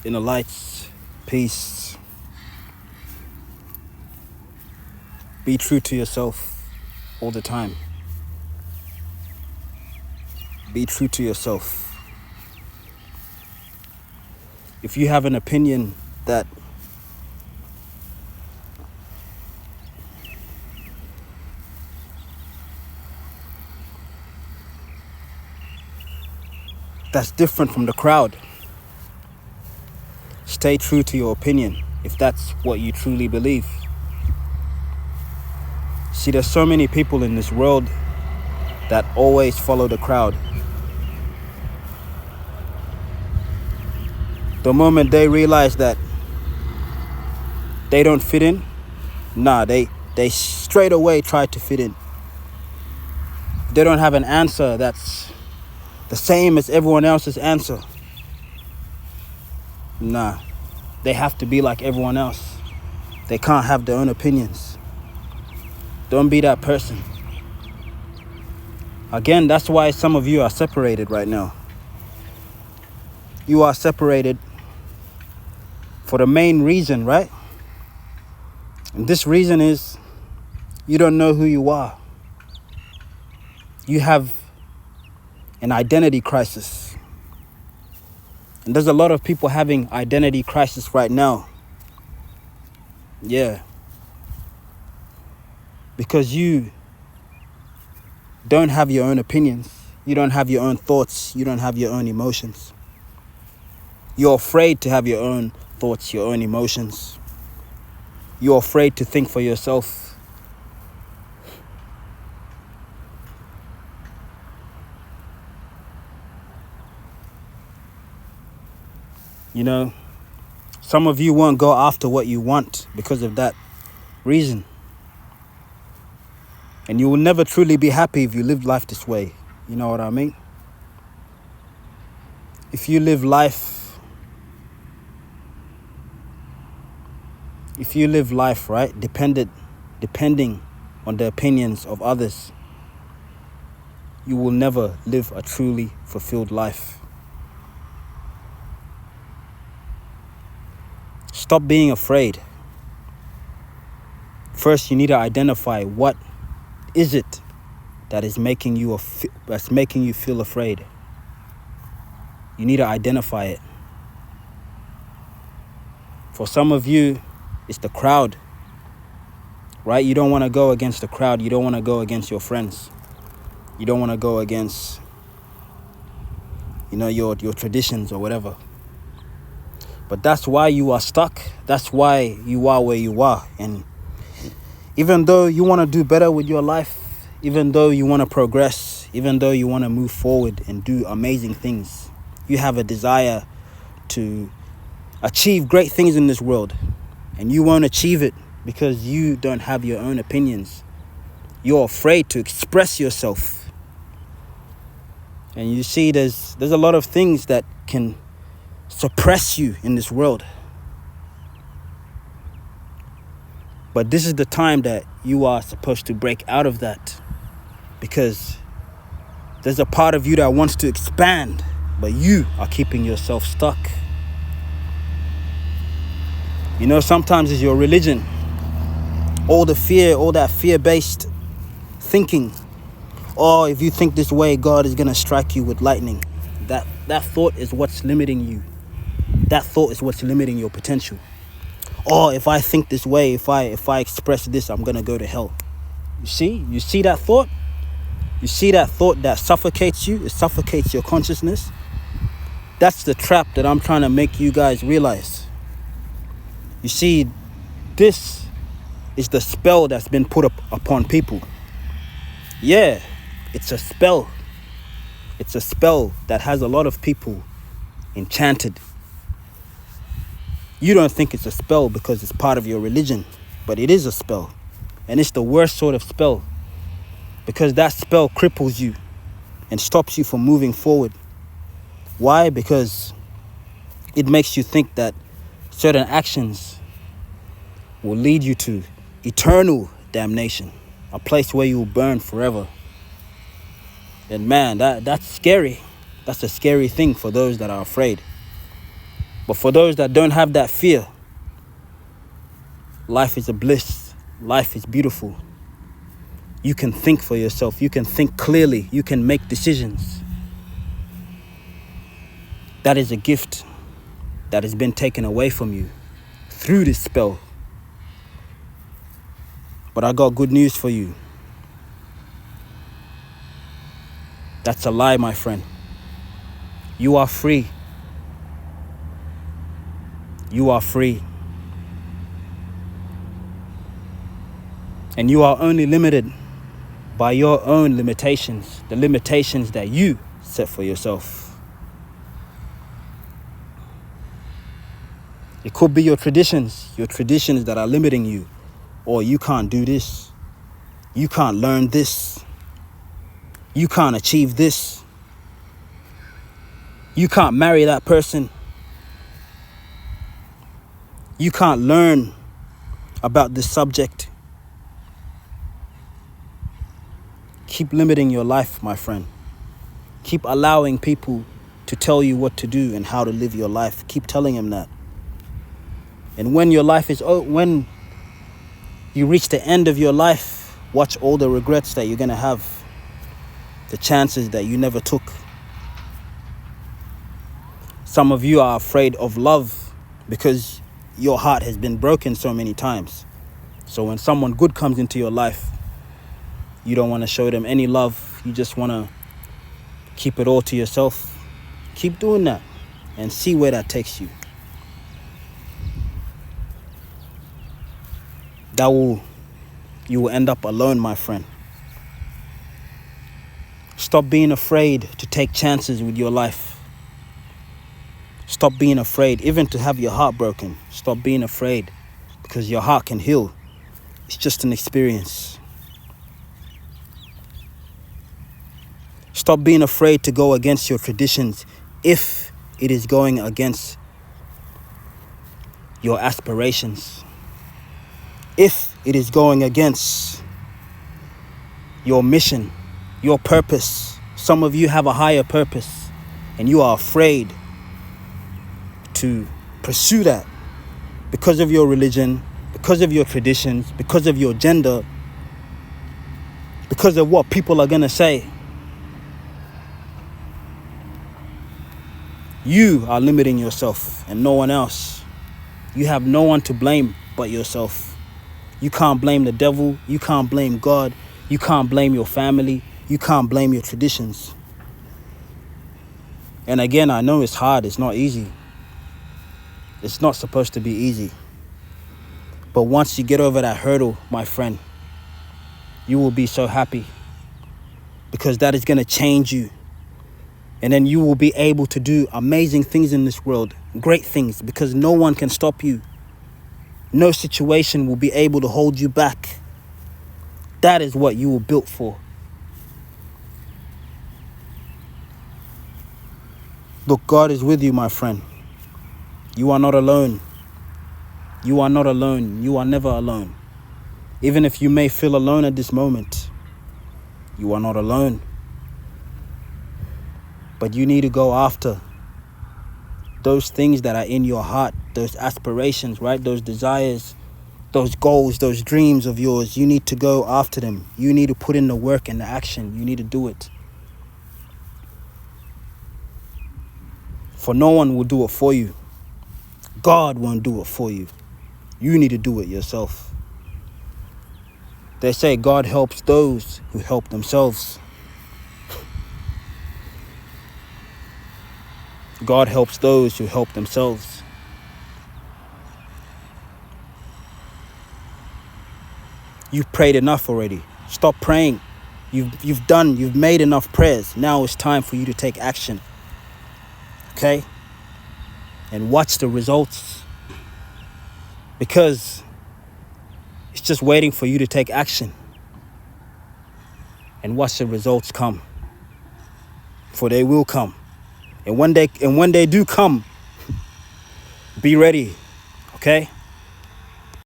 Inner lights, peace. Be true to yourself all the time. Be true to yourself. If you have an opinion that's different from the crowd, stay true to your opinion if that's what you truly believe. See, there's so many people in this world that always follow the crowd. The moment they realize that they don't fit in, they straight away try to fit in. They don't have an answer that's the same as everyone else's answer. They have to be like everyone else. They can't have their own opinions. Don't be that person. Again, that's why some of you are separated right now. You are separated for the main reason, right? And this reason is you don't know who you are. You have an identity crisis. And there's a lot of people having identity crisis right now. Yeah. Because you don't have your own opinions. You don't have your own thoughts. You don't have your own emotions. You're afraid to have your own thoughts, your own emotions. You're afraid to think for yourself. You know, some of you won't go after what you want because of that reason. And you will never truly be happy if you live life this way. You know what I mean? If you live life, right, depending on the opinions of others, you will never live a truly fulfilled life. Stop being afraid. First, you need to identify what is it that is making you feel afraid. You need to identify it. For some of you, it's the crowd, right? You don't want to go against the crowd. You don't want to go against your friends. You don't want to go against, your traditions or whatever. But that's why you are stuck. That's why you are where you are. And even though you want to do better with your life, even though you want to progress, even though you want to move forward and do amazing things, you have a desire to achieve great things in this world. And you won't achieve it because you don't have your own opinions. You're afraid to express yourself. And you see, there's a lot of things that can suppress you in this world. But this is the time that you are supposed to break out of that, because there's a part of you that wants to expand, but you are keeping yourself stuck. Sometimes it's your religion, all the fear, all that fear-based thinking. Or if you think this way, God is going to strike you with lightning. That thought is what's limiting you. That thought is what's limiting your potential. Or if I think this way, if I express this, I'm going to go to hell. You see that thought? You see that thought that suffocates you? It suffocates your consciousness. That's the trap that I'm trying to make you guys realize. You see, this is the spell that's been put upon people. Yeah, it's a spell. It's a spell that has a lot of people enchanted. You don't think it's a spell because it's part of your religion, but it is a spell. And it's the worst sort of spell, because that spell cripples you and stops you from moving forward. Why? Because it makes you think that certain actions will lead you to eternal damnation, a place where you will burn forever. And man, that's scary. That's a scary thing for those that are afraid. But for those that don't have that fear, life is a bliss. Life is beautiful. You can think for yourself. You can think clearly. You can make decisions. That is a gift that has been taken away from you through this spell. But I got good news for you. That's a lie, my friend. You are free. You are free. And you are only limited by your own limitations, the limitations that you set for yourself. It could be your traditions that are limiting you. Or you can't do this. You can't learn this. You can't achieve this. You can't marry that person. You can't learn about this subject. Keep limiting your life, my friend. Keep allowing people to tell you what to do and how to live your life. Keep telling them that. And when your life is when you reach the end of your life, watch all the regrets that you're going to have. The chances that you never took. Some of you are afraid of love because your heart has been broken so many times. So when someone good comes into your life, you don't want to show them any love. You just want to keep it all to yourself. Keep doing that and see where that takes you. You will end up alone, my friend. Stop being afraid to take chances with your life. Stop being afraid, even to have your heart broken. Stop being afraid, because your heart can heal. It's just an experience. Stop being afraid to go against your traditions if it is going against your aspirations. If it is going against your mission, your purpose. Some of you have a higher purpose and you are afraid to pursue that because of your religion, because of your traditions, because of your gender, because of what people are going to say. You are limiting yourself and no one else. You have no one to blame but yourself. You can't blame the devil. You can't blame God. You can't blame your family. You can't blame your traditions. And again, I know it's hard. It's not easy. It's not supposed to be easy. But once you get over that hurdle, my friend, you will be so happy. Because that is going to change you. And then you will be able to do amazing things in this world. Great things. Because no one can stop you. No situation will be able to hold you back. That is what you were built for. Look, God is with you, my friend. You are not alone. You are not alone. You are never alone. Even if you may feel alone at this moment, you are not alone. But you need to go after those things that are in your heart, those aspirations, right? Those desires, those goals, those dreams of yours. You need to go after them. You need to put in the work and the action. You need to do it. For no one will do it for you. God won't do it for you. You need to do it yourself. They say God helps those who help themselves. God helps those who help themselves. You've prayed enough already. Stop praying. You've made enough prayers. Now it's time for you to take action. Okay? And watch the results. Because it's just waiting for you to take action. And watch the results come. For they will come. And when they do come, be ready. Okay?